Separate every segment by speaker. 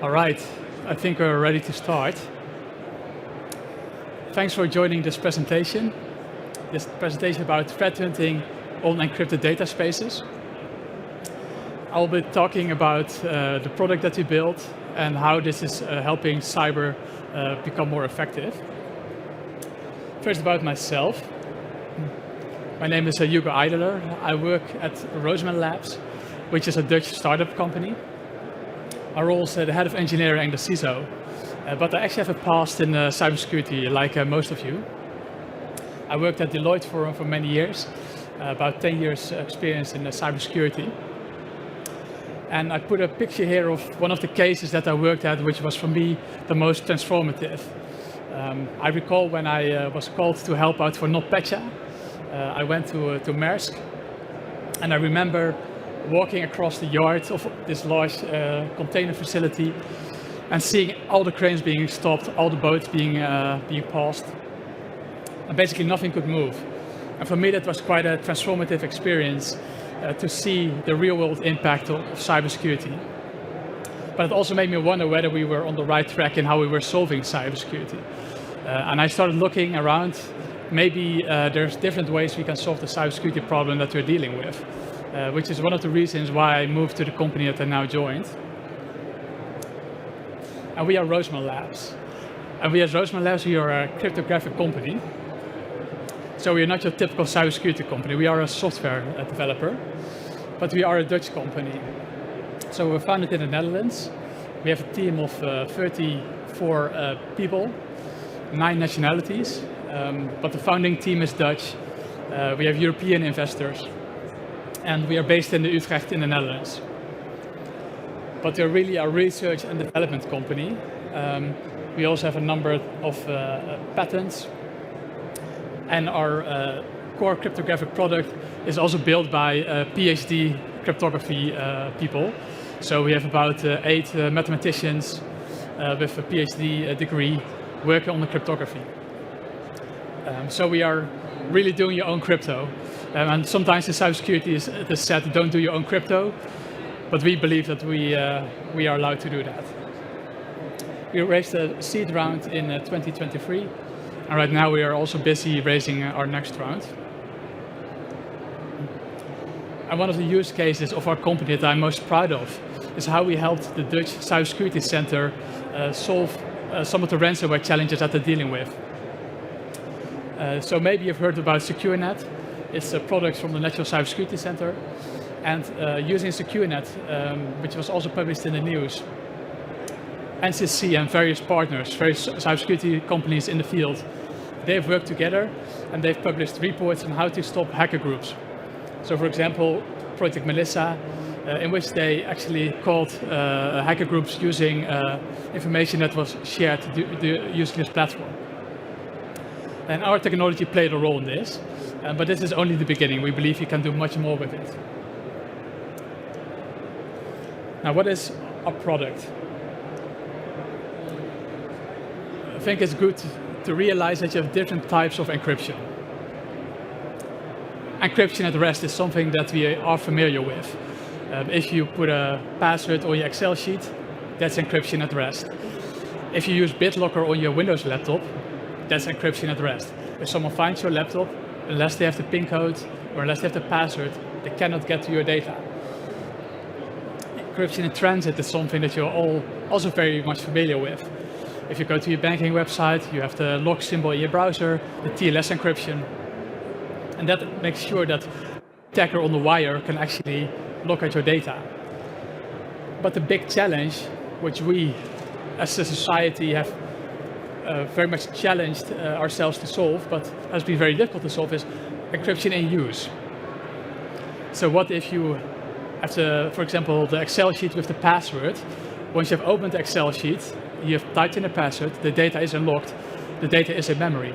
Speaker 1: All right, I think we're ready to start. Thanks for joining this presentation. This presentation about threat hunting on encrypted dataspaces. I'll be talking about the product that we built and how this is helping cyber become more effective. First, about myself. My name is Hugo Ideler. I work at Roseman Labs, which is a Dutch startup company. My role is the head of engineering and the CISO, but I actually have a past in cybersecurity, like most of you. I worked at Deloitte for many years, about 10 years experience in cybersecurity. And I put a picture here of one of the cases that I worked at, which was for me the most transformative. I recall when I was called to help out for NotPetya. I went to Maersk, and I remember walking across the yard of this large container facility and seeing all the cranes being stopped, all the boats being paused, and basically nothing could move. And for me, that was quite a transformative experience to see the real-world impact of cybersecurity. But it also made me wonder whether we were on the right track in how we were solving cybersecurity. And I started looking around. Maybe there's different ways we can solve the cybersecurity problem that we're dealing with, which is one of the reasons why I moved to the company that I now joined. And we are Roseman Labs. And we at Roseman Labs, we are a cryptographic company. So we are not your typical cybersecurity company. We are a software developer, but we are a Dutch company. So we're founded in the Netherlands. We have a team of 34 people, 9 nationalities, but the founding team is Dutch. We have European investors, and we are based in Utrecht in the Netherlands. But we're really a research and development company. We also have a number of patents. And our core cryptographic product is also built by PhD cryptography people. So we have about 8 mathematicians with a PhD degree working on the cryptography. So we are really doing your own crypto. And sometimes in cybersecurity it is said, don't do your own crypto. But we believe that we are allowed to do that. We raised a seed round in 2023. And right now we are also busy raising our next round. And one of the use cases of our company that I'm most proud of is how we helped the Dutch Cybersecurity Center solve some of the ransomware challenges that they're dealing with. So maybe you've heard about SecureNet. It's a product from the National Cybersecurity Center. And using SecureNet, which was also published in the news, NCC and various partners, various cybersecurity companies in the field, they've worked together and they've published reports on how to stop hacker groups. So for example, Project Melissa, in which they actually caught hacker groups using information that was shared using this platform. And our technology played a role in this, but this is only the beginning. We believe you can do much more with it. Now, what is our product? I think it's good to realize that you have different types of encryption. Encryption at rest is something that we are familiar with. If you put a password on your Excel sheet, that's encryption at rest. If you use BitLocker on your Windows laptop, that's encryption at rest. If someone finds your laptop, unless they have the PIN code or unless they have the password, they cannot get to your data. Encryption in transit is something that you're all also very much familiar with. If you go to your banking website, you have the lock symbol in your browser, the TLS encryption. And that makes sure that the attacker on the wire can actually look at your data. But the big challenge, which we as a society have very much challenged ourselves to solve, but has been very difficult to solve, is encryption in use. So what if you have to, for example, the Excel sheet with the password, once you have opened the Excel sheet, you have typed in a password, the data is unlocked, the data is in memory.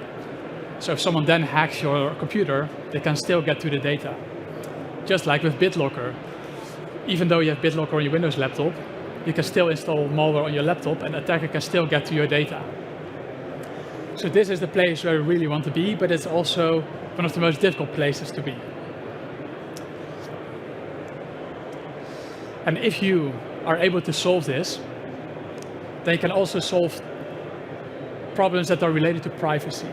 Speaker 1: So if someone then hacks your computer, they can still get to the data. Just like with BitLocker. Even though you have BitLocker on your Windows laptop, you can still install malware on your laptop and the attacker can still get to your data. So this is the place where we really want to be, but it's also one of the most difficult places to be. And if you are able to solve this, then you can also solve problems that are related to privacy.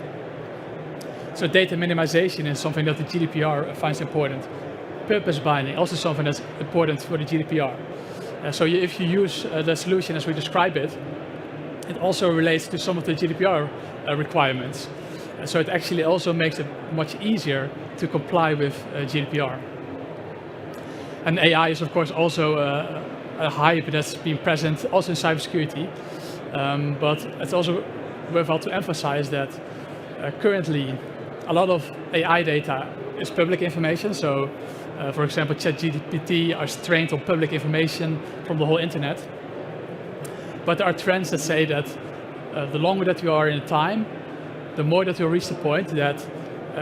Speaker 1: So data minimization is something that the GDPR finds important. Purpose binding, also something that's important for the GDPR. So if you use the solution as we describe it, it also relates to some of the GDPR requirements. So it actually also makes it much easier to comply with GDPR. And AI is of course also a hype that's been present also in cybersecurity, but it's also worthwhile to emphasize that currently a lot of AI data is public information. So for example, ChatGPT are trained on public information from the whole internet. But there are trends that say that the longer that you are in time, the more that you reach the point that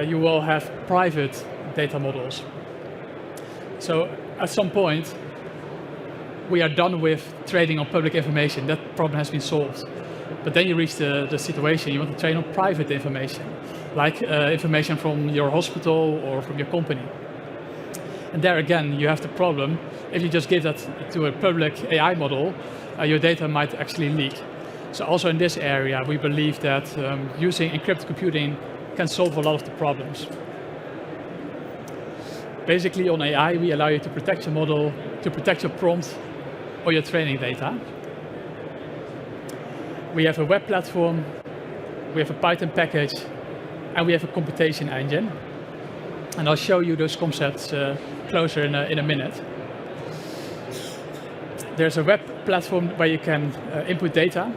Speaker 1: you will have private data models. So at some point, we are done with trading on public information. That problem has been solved. But then you reach the situation, you want to trade on private information, like information from your hospital or from your company. And there again, you have the problem, if you just give that to a public AI model, your data might actually leak. So also in this area, we believe that using encrypted computing can solve a lot of the problems. Basically on AI, we allow you to protect your model, to protect your prompt or your training data. We have a web platform, we have a Python package, and we have a computation engine. And I'll show you those concepts closer in a minute. There's a web platform where you can input data.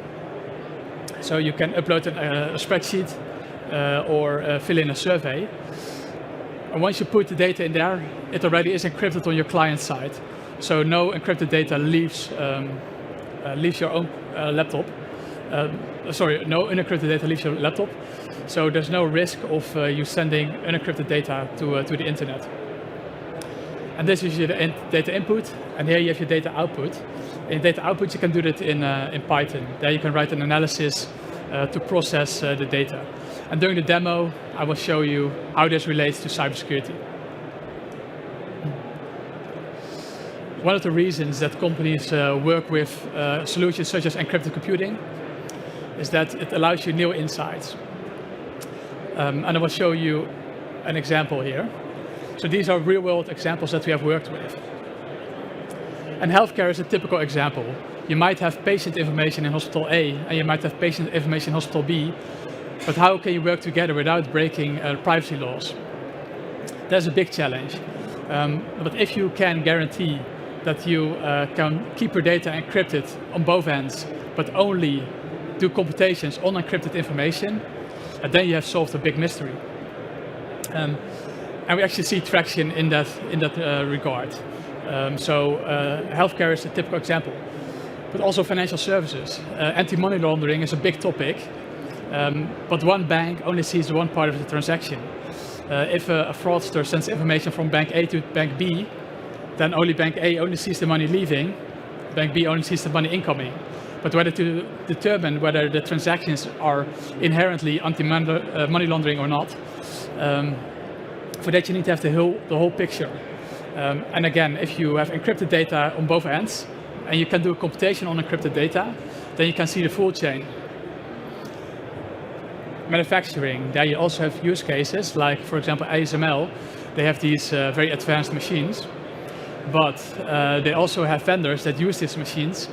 Speaker 1: So you can upload a spreadsheet or fill in a survey. And once you put the data in there, it already is encrypted on your client side. So no encrypted data leaves your own laptop. No unencrypted data leaves your laptop. So there's no risk of you sending unencrypted data to the internet. And this is your data input, and here you have your data output. In data output, you can do that in Python. There you can write an analysis to process the data. And during the demo, I will show you how this relates to cybersecurity. One of the reasons that companies work with solutions such as encrypted computing is that it allows you new insights. And I will show you an example here. So these are real-world examples that we have worked with. And healthcare is a typical example. You might have patient information in hospital A, and you might have patient information in hospital B, but how can you work together without breaking privacy laws? That's a big challenge. But if you can guarantee that you can keep your data encrypted on both ends, but only do computations on encrypted information, then you have solved a big mystery. And we actually see traction in that regard. Healthcare is a typical example, but also financial services. Anti-money laundering is a big topic, but one bank only sees one part of the transaction. If a fraudster sends information from bank A to bank B, then only bank A only sees the money leaving, bank B only sees the money incoming. But whether to determine whether the transactions are inherently anti-money laundering or not, for that you need to have the whole picture. And again, if you have encrypted data on both ends, and you can do a computation on encrypted data, then you can see the full chain. Manufacturing, there you also have use cases, like for example ASML, they have these very advanced machines, but they also have vendors that use these machines,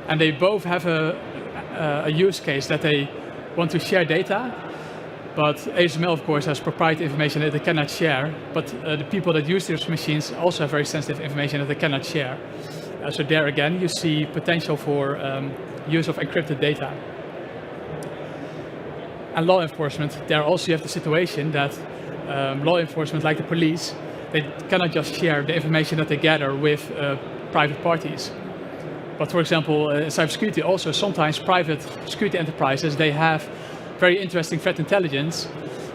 Speaker 1: and they both have a use case that they want to share data, but ASML of course has proprietary information that they cannot share, but the people that use these machines also have very sensitive information that they cannot share. So there again you see potential for use of encrypted data. And law enforcement, there also you have the situation that law enforcement, like the police, they cannot just share the information that they gather with private parties. But for example, in cybersecurity also, sometimes private security enterprises, they have very interesting threat intelligence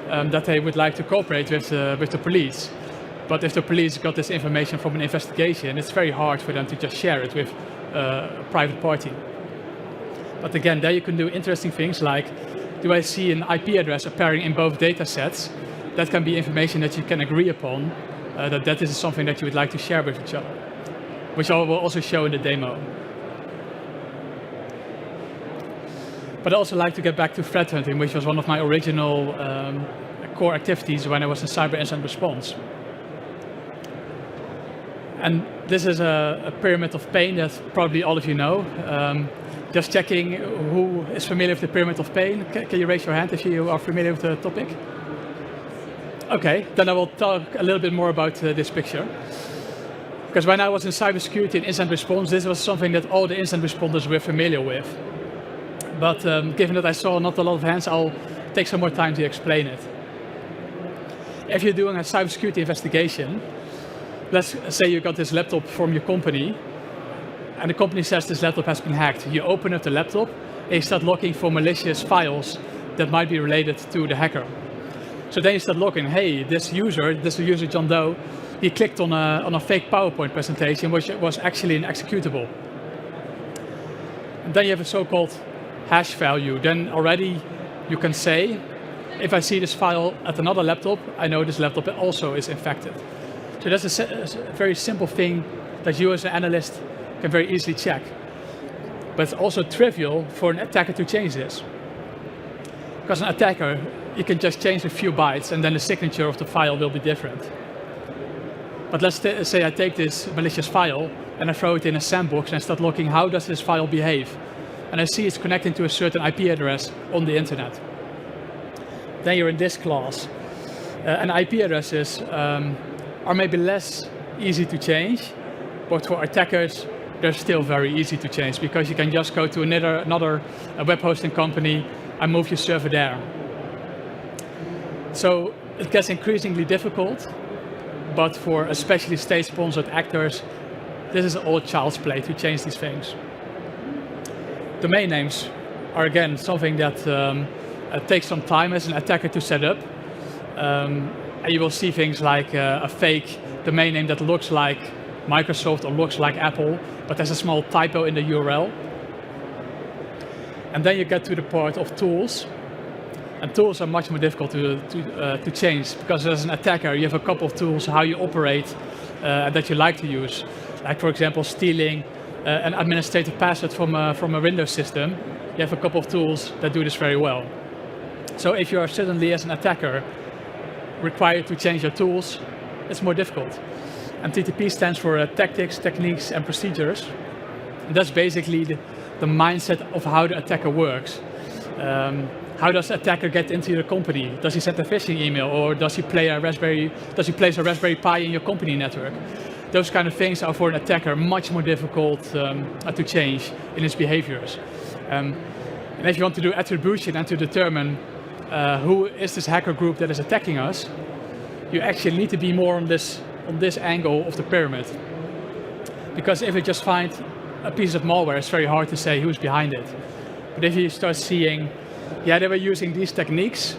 Speaker 1: that they would like to cooperate with the police. But if the police got this information from an investigation, it's very hard for them to just share it with a private party. But again, there you can do interesting things like, do I see an IP address appearing in both data sets? That can be information that you can agree upon, that this is something that you would like to share with each other, which I will also show in the demo. But I also like to get back to threat hunting, which was one of my original core activities when I was in cyber incident response. And this is a pyramid of pain that probably all of you know. Just checking who is familiar with the pyramid of pain. Can you raise your hand if you are familiar with the topic? Okay, then I will talk a little bit more about this picture. Because when I was in cybersecurity and incident response, this was something that all the incident responders were familiar with. But given that I saw not a lot of hands, I'll take some more time to explain it. If you're doing a cybersecurity investigation, let's say you got this laptop from your company, and the company says this laptop has been hacked. You open up the laptop, and you start looking for malicious files that might be related to the hacker. So then you start looking, hey, this user John Doe, he clicked on a fake PowerPoint presentation, which was actually an executable. And then you have a so-called hash value. Then already you can say, if I see this file at another laptop, I know this laptop also is infected. So that's a very simple thing that you as an analyst can very easily check. But it's also trivial for an attacker to change this. Because an attacker, you can just change a few bytes and then the signature of the file will be different. But let's say I take this malicious file and I throw it in a sandbox and I start looking, how does this file behave? And I see it's connecting to a certain IP address on the internet. Then you're in this class. And IP addresses are maybe less easy to change, but for attackers, they're still very easy to change because you can just go to another web hosting company and move your server there. So it gets increasingly difficult, but for especially state-sponsored actors, this is all child's play to change these things. Domain names are again something that takes some time as an attacker to set up. And you will see things like a fake domain name that looks like Microsoft or looks like Apple, but there's a small typo in the URL. And then you get to the part of tools. And tools are much more difficult to change because as an attacker, you have a couple of tools how you operate that you like to use. Like for example, stealing an administrative password from a Windows system. You have a couple of tools that do this very well. So if you are suddenly as an attacker required to change your tools, it's more difficult. And TTP stands for tactics, techniques, and procedures. And that's basically the mindset of how the attacker works. How does the attacker get into your company? Does he send a phishing email, or does he place a Raspberry Pi in your company network? Those kind of things are for an attacker much more difficult to change in his behaviors. And if you want to do attribution and to determine who is this hacker group that is attacking us, you actually need to be more on this angle of the pyramid. Because if you just find a piece of malware, it's very hard to say who's behind it. But if you start seeing, yeah, they were using these techniques,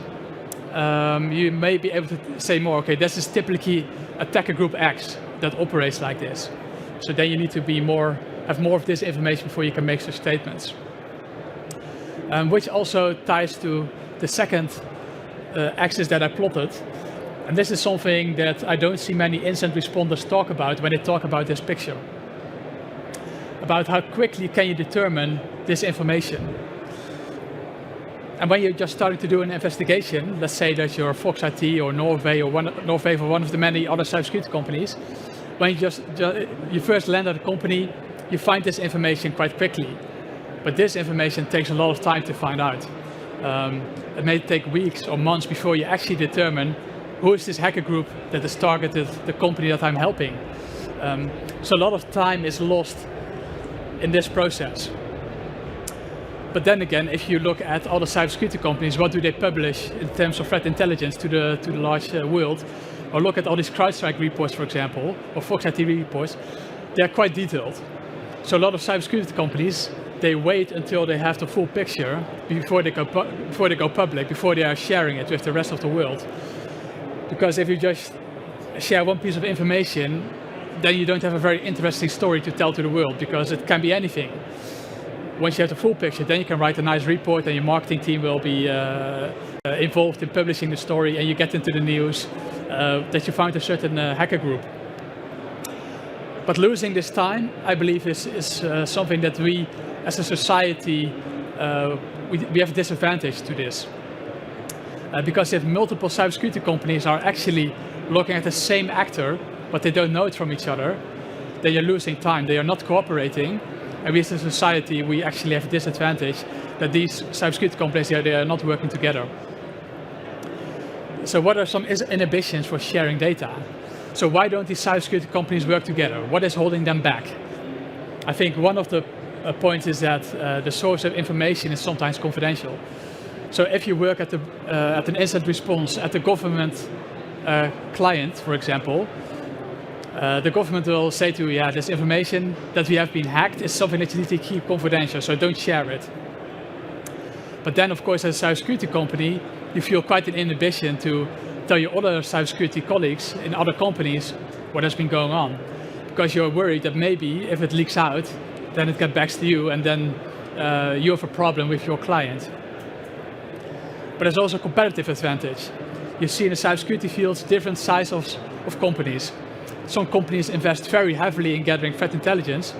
Speaker 1: you may be able to say more, okay, this is typically attacker group X that operates like this. So then you need to have more of this information before you can make such statements. Which also ties to the second axis that I plotted. And this is something that I don't see many incident responders talk about when they talk about this picture. About how quickly can you determine this information. And when you're just starting to do an investigation, let's say that you're Fox IT or Norway or one of the many other cybersecurity companies, when you first land at a company, you find this information quite quickly. But this information takes a lot of time to find out. It may take weeks or months before you actually determine who is this hacker group that has targeted the company that I'm helping. So a lot of time is lost in this process. But then again, if you look at all the cybersecurity companies, what do they publish in terms of threat intelligence to the large world? Or look at all these CrowdStrike reports, for example, or Fox IT reports, they're quite detailed. So a lot of cybersecurity companies, they wait until they have the full picture before they go public, before they are sharing it with the rest of the world. Because if you just share one piece of information, then you don't have a very interesting story to tell to the world, because it can be anything. Once you have the full picture, then you can write a nice report and your marketing team will be involved in publishing the story, and you get into the news that you found a certain hacker group. But losing this time, I believe, is something that we as a society we have a disadvantage to this. Because if multiple cybersecurity companies are actually looking at the same actor, but they don't know it from each other, they are losing time, they are not cooperating, and we as a society, we actually have a disadvantage that these cybersecurity companies, they are not working together. So what are some inhibitions for sharing data? So why don't these cybersecurity companies work together? What is holding them back? I think one of the points is that the source of information is sometimes confidential. So if you work at an incident response at the government client, for example, the government will say to you, yeah, this information that we have been hacked is something that you need to keep confidential, so don't share it. But then, of course, as a cybersecurity company, you feel quite an inhibition to tell your other cybersecurity colleagues in other companies what has been going on. Because you're worried that maybe if it leaks out, then it gets back to you and then you have a problem with your client. But there's also a competitive advantage. You see in the cybersecurity fields different sizes of companies. Some companies invest very heavily in gathering threat intelligence,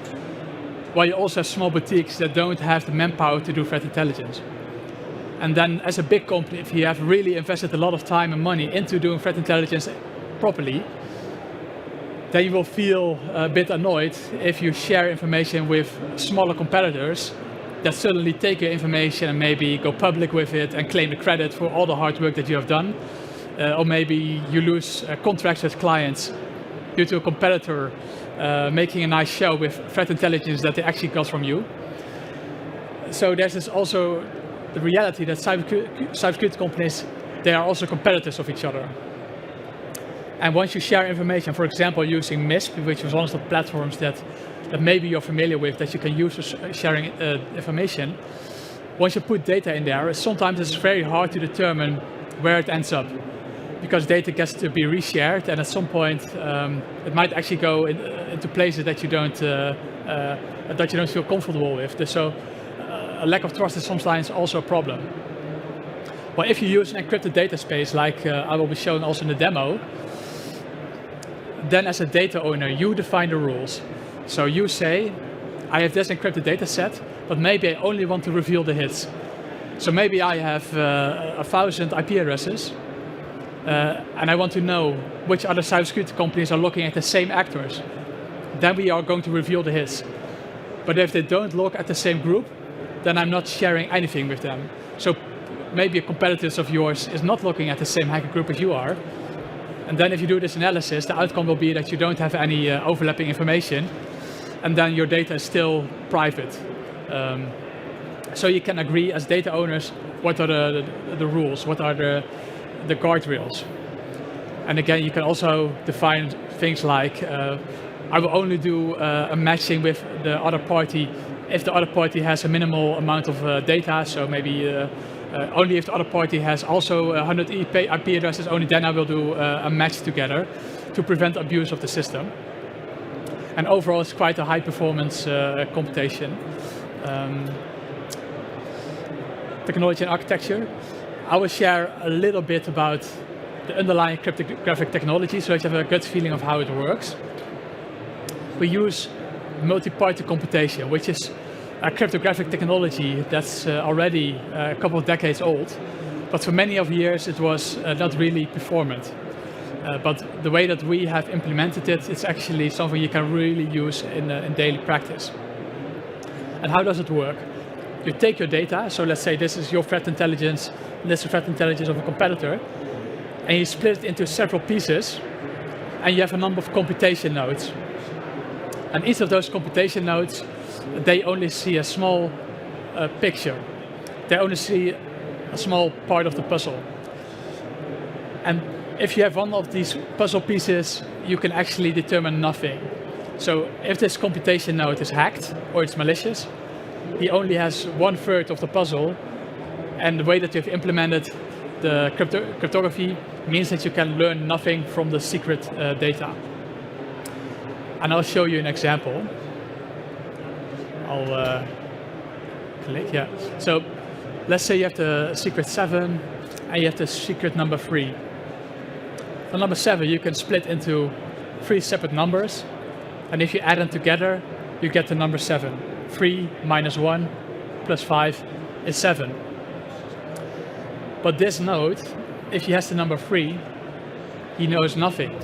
Speaker 1: while you also have small boutiques that don't have the manpower to do threat intelligence. And then as a big company, if you have really invested a lot of time and money into doing threat intelligence properly, then you will feel a bit annoyed if you share information with smaller competitors that suddenly take your information and maybe go public with it and claim the credit for all the hard work that you have done. Or maybe you lose contracts with clients due to a competitor making a nice show with threat intelligence that they actually got from you. So there's also the reality that cybersecurity companies, they are also competitors of each other. And once you share information, for example, using MISP, which is one of the platforms that maybe you're familiar with, that you can use for sharing information, once you put data in there, sometimes it's very hard to determine where it ends up. Because data gets to be reshared, and at some point it might actually go into places that you don't feel comfortable with. So a lack of trust is sometimes also a problem. Well, if you use an encrypted data space, like I will be showing also in the demo, then as a data owner, you define the rules. So you say, I have this encrypted data set, but maybe I only want to reveal the hits. So maybe I have 1,000 IP addresses, and I want to know which other cybersecurity companies are looking at the same actors. Then we are going to reveal the hits. But if they don't look at the same group, then I'm not sharing anything with them. So maybe a competitor of yours is not looking at the same hacker group as you are. And then if you do this analysis, the outcome will be that you don't have any overlapping information, and then your data is still private. So you can agree as data owners what are the rules, what are the guardrails. And again, you can also define things like, I will only do a matching with the other party if the other party has a minimal amount of data, so maybe only if the other party has also 100 IP addresses, only then I will do a match together to prevent abuse of the system. And overall, it's quite a high performance computation. Technology and architecture. I will share a little bit about the underlying cryptographic technology so that you have a good feeling of how it works. We use multi-party computation, which is a cryptographic technology that's already a couple of decades old, but for many of years it was not really performant. But the way that we have implemented it, it's actually something you can really use in daily practice. And how does it work? You take your data, so let's say this is your threat intelligence, this is the threat intelligence of a competitor, and you split it into several pieces, and you have a number of computation nodes. And each of those computation nodes, they only see a small picture. They only see a small part of the puzzle. And if you have one of these puzzle pieces, you can actually determine nothing. So if this computation node is hacked or it's malicious, he only has 1/3 of the puzzle, and the way that you've implemented the cryptography means that you can learn nothing from the secret data. And I'll show you an example. I'll click, yeah. So let's say you have the secret 7 and you have the secret number 3. For number 7, you can split into 3 separate numbers, and if you add them together, you get the number 7. 3 minus 1 plus 5 is 7. But this node, if he has the number 3, he knows nothing,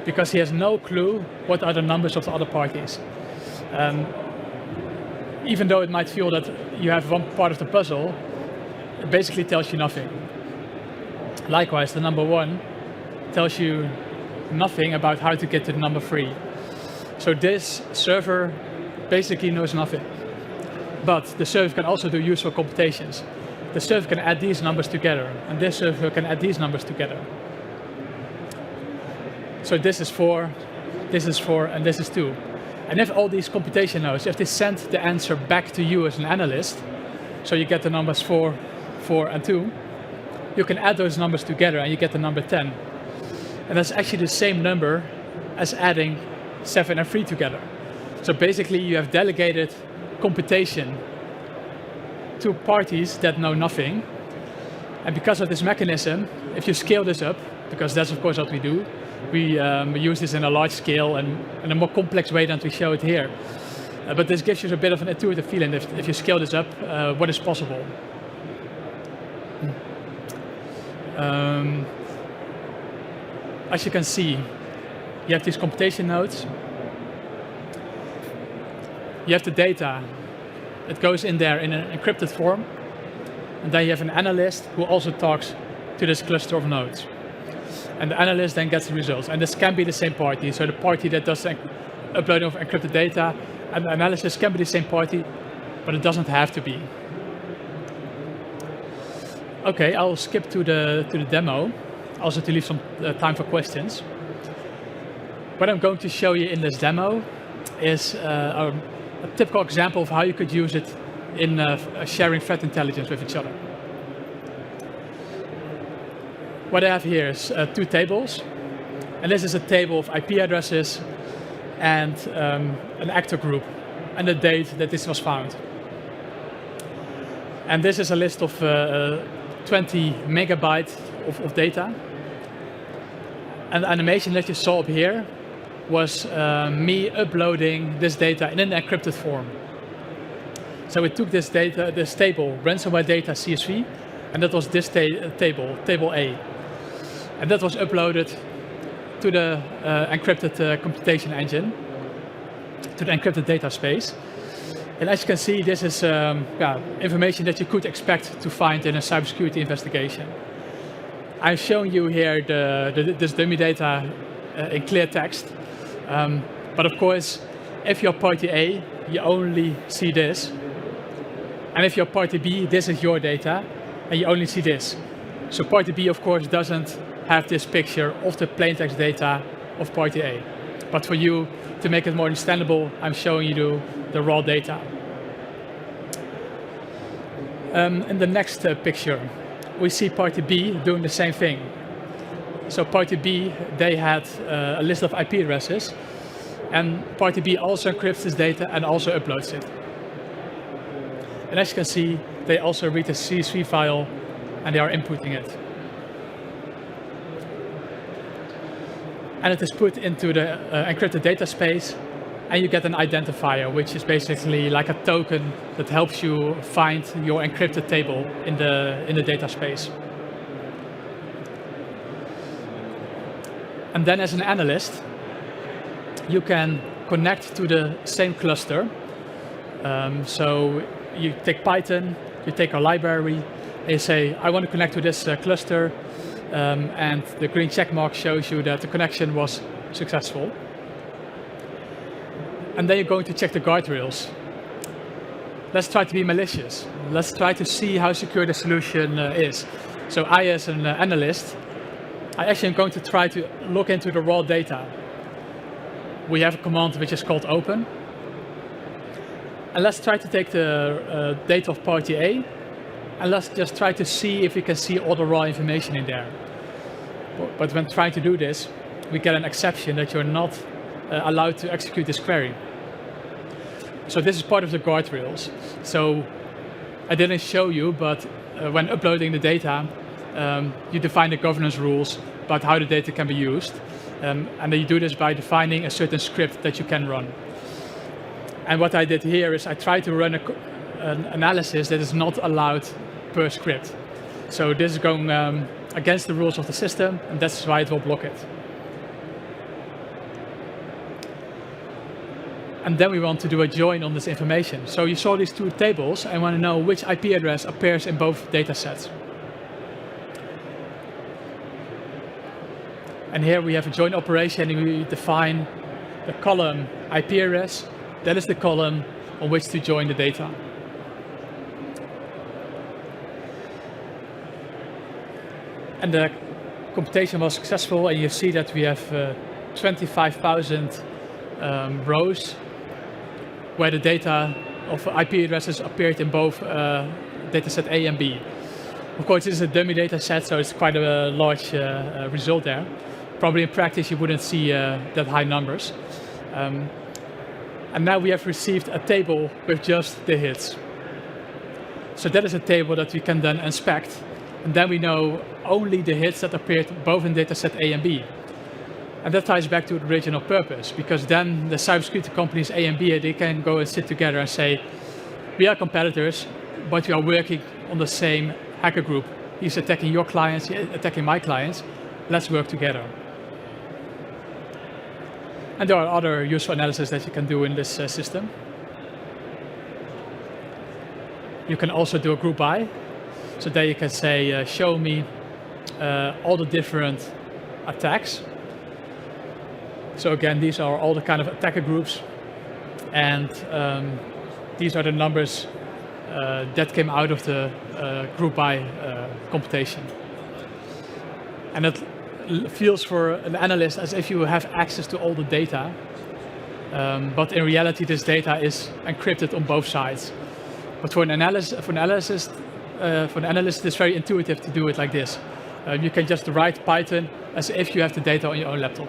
Speaker 1: because he has no clue what are the numbers of the other parties. Even though it might feel that you have one part of the puzzle, it basically tells you nothing. Likewise, the number 1 tells you nothing about how to get to the number 3. So this server basically knows nothing. But the server can also do useful computations. The server can add these numbers together, and this server can add these numbers together. So this is 4, this is 4, and this is 2. And if all these computation nodes, if they send the answer back to you as an analyst, so you get the numbers 4, 4, and 2, you can add those numbers together and you get the number 10. And that's actually the same number as adding 7 and 3 together. So basically you have delegated computation to parties that know nothing. And because of this mechanism, if you scale this up, because that's of course what we do, we use this in a large scale and in a more complex way than we show it here. But this gives you a bit of an intuitive feeling if you scale this up, what is possible. As you can see, you have these computation nodes. You have the data. It goes in there in an encrypted form. And then you have an analyst who also talks to this cluster of nodes. And the analyst then gets the results. And this can be the same party. So the party that does the uploading of encrypted data and the analysis can be the same party, but it doesn't have to be. Okay, I'll skip to the demo, also to leave some time for questions. What I'm going to show you in this demo is a typical example of how you could use it in sharing threat intelligence with each other. What I have here is 2 tables, and this is a table of IP addresses and an actor group and the date that this was found. And this is a list of 20 megabytes of data. And the animation that you saw up here was me uploading this data in an encrypted form. So we took this data, this table, ransomware data CSV, and that was this table A. And that was uploaded to the encrypted computation engine, to the encrypted dataspace. And as you can see, this is information that you could expect to find in a cybersecurity investigation. I'm showing you here this dummy data in clear text. But of course, if you're party A, you only see this. And if you're party B, this is your data, and you only see this. So party B, of course, doesn't have this picture of the plaintext data of party A. But for you, to make it more understandable, I'm showing you the raw data. In the next picture, we see party B doing the same thing. So party B, they had a list of IP addresses, and party B also encrypts this data and also uploads it. And as you can see, they also read the CSV file and they are inputting it. And it is put into the encrypted dataspace, and you get an identifier, which is basically like a token that helps you find your encrypted table in the dataspace. And then as an analyst, you can connect to the same cluster. So you take Python, you take a library, and you say, I want to connect to this cluster, and the green check mark shows you that the connection was successful. And then you're going to check the guardrails. Let's try to be malicious. Let's try to see how secure the solution is. So I, as an analyst, I actually am going to try to look into the raw data. We have a command which is called open. And let's try to take the data of party A, and let's just try to see if we can see all the raw information in there. But when trying to do this, we get an exception that you're not allowed to execute this query. So this is part of the guardrails. So I didn't show you, but when uploading the data, you define the governance rules about how the data can be used. And then you do this by defining a certain script that you can run. And what I did here is I tried to run an analysis that is not allowed per script. So this is going against the rules of the system, and that's why it will block it. And then we want to do a join on this information. So you saw these two tables, and want to know which IP address appears in both data sets. And here we have a join operation, and we define the column IP address. That is the column on which to join the data. And the computation was successful, and you see that we have 25,000 rows where the data of IP addresses appeared in both dataset A and B. Of course, this is a dummy data set, so it's quite a large result there. Probably in practice you wouldn't see that high numbers. And now we have received a table with just the hits. So that is a table that we can then inspect, and then we know only the hits that appeared both in dataset A and B. And that ties back to the original purpose, because then the cybersecurity companies A and B, they can go and sit together and say, we are competitors, but we are working on the same hacker group. He's attacking your clients, he's attacking my clients. Let's work together. And there are other useful analysis that you can do in this system. You can also do a group by. So there you can say, show me all the different attacks. So again, these are all the kind of attacker groups, and these are the numbers that came out of the group by computation. And it feels for an analyst as if you have access to all the data, but in reality this data is encrypted on both sides. But for an analyst, it's very intuitive to do it like this. You can just write Python as if you have the data on your own laptop.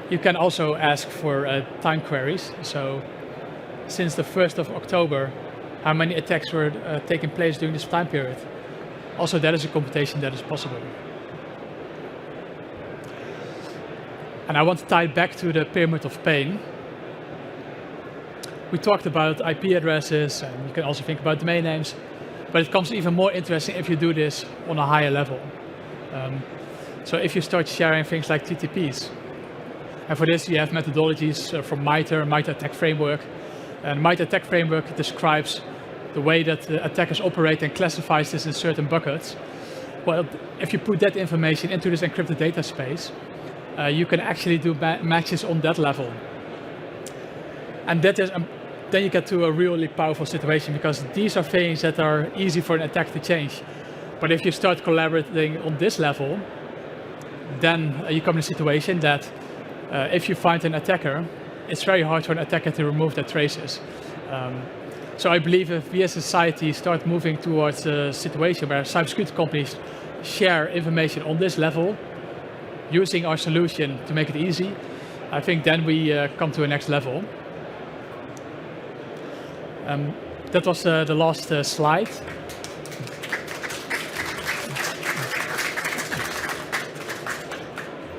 Speaker 1: You can also ask for time queries. So since the 1st of October, how many attacks were taking place during this time period? Also, that is a computation that is possible. And I want to tie it back to the pyramid of pain. We talked about IP addresses, and you can also think about domain names, but it becomes even more interesting if you do this on a higher level. So if you start sharing things like TTPs, and for this you have methodologies from MITRE Attack Framework. And MITRE Attack Framework describes the way that the attackers operate and classifies this in certain buckets. Well, if you put that information into this encrypted data space, you can actually do matches on that level. And that is, then you get to a really powerful situation, because these are things that are easy for an attacker to change. But if you start collaborating on this level, then you come in a situation that if you find an attacker, it's very hard for an attacker to remove their traces. So I believe if we as a society start moving towards a situation where cybersecurity companies share information on this level, using our solution to make it easy, I think then we come to a next level. That was the last slide.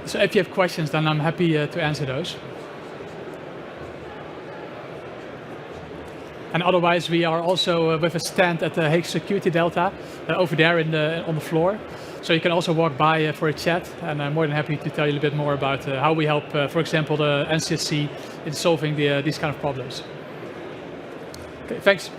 Speaker 1: So if you have questions, then I'm happy to answer those. And otherwise, we are also with a stand at the Hague Security Delta over there on the floor. So you can also walk by for a chat, and I'm more than happy to tell you a little bit more about how we help, for example, the NCSC in solving these kind of problems. Okay, thanks.